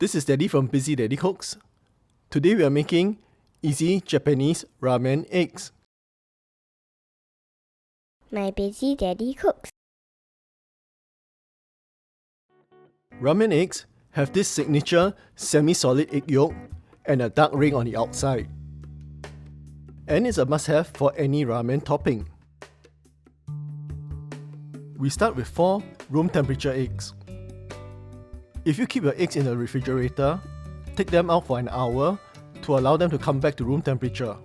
This is Daddy from Busy Daddy Cooks. Today we are making easy Japanese ramen eggs. My Busy Daddy Cooks. Ramen eggs have this signature semi-solid egg yolk and a dark ring on the outside. And it's a must-have for any ramen topping. We start with 4 room temperature eggs. If you keep your eggs in the refrigerator, take them out for an hour to allow them to come back to room temperature.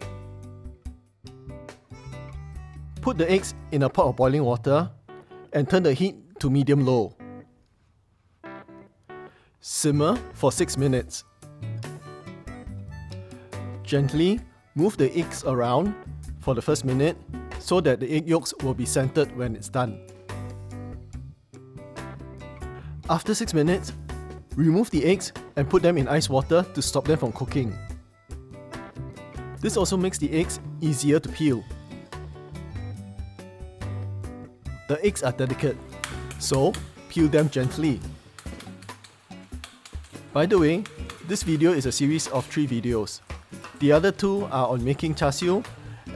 Put the eggs in a pot of boiling water and turn the heat to medium-low. Simmer for 6 minutes. Gently move the eggs around for the first minute so that the egg yolks will be centered when it's done. After 6 minutes, remove the eggs and put them in ice water to stop them from cooking. This also makes the eggs easier to peel. The eggs are delicate, so peel them gently. By the way, this video is a series of 3 videos. The other 2 are on making chashu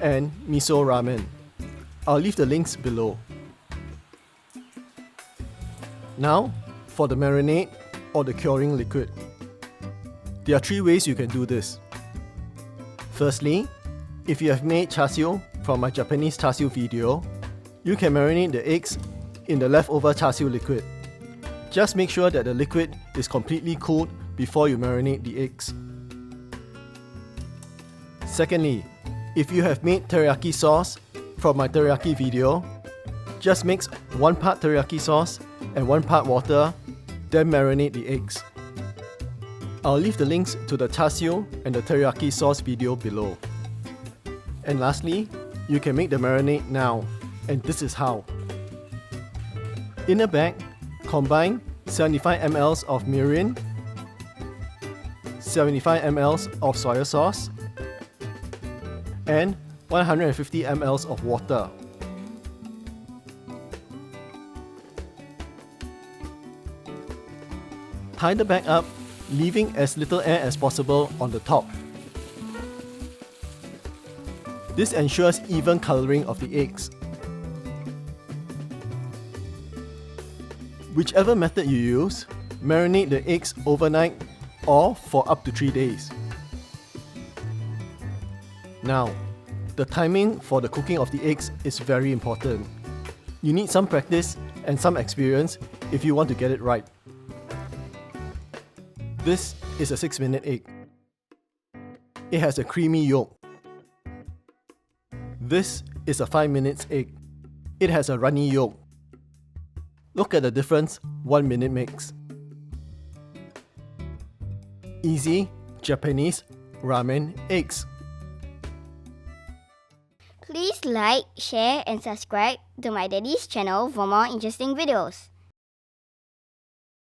and miso ramen. I'll leave the links below. Now, for the marinade or the curing liquid. There are 3 ways you can do this. Firstly, if you have made chashu from my Japanese chashu video, you can marinate the eggs in the leftover chashu liquid. Just make sure that the liquid is completely cooled before you marinate the eggs. Secondly, if you have made teriyaki sauce from my teriyaki video, just mix 1 part teriyaki sauce and 1 part water, then marinate the eggs. I'll leave the links to the chashu and the teriyaki sauce video below. And lastly, you can make the marinade now, and this is how. In a bag, combine 75 ml of mirin, 75 ml of soy sauce, and 150 ml of water. Tie the bag up, leaving as little air as possible on the top. This ensures even colouring of the eggs. Whichever method you use, marinate the eggs overnight or for up to 3 days. Now, the timing for the cooking of the eggs is very important. You need some practice and some experience if you want to get it right. This is a 6-minute egg. It has a creamy yolk. This is a 5-minute egg. It has a runny yolk. Look at the difference 1 minute makes. Easy Japanese ramen eggs. Please like, share and subscribe to my daddy's channel for more interesting videos.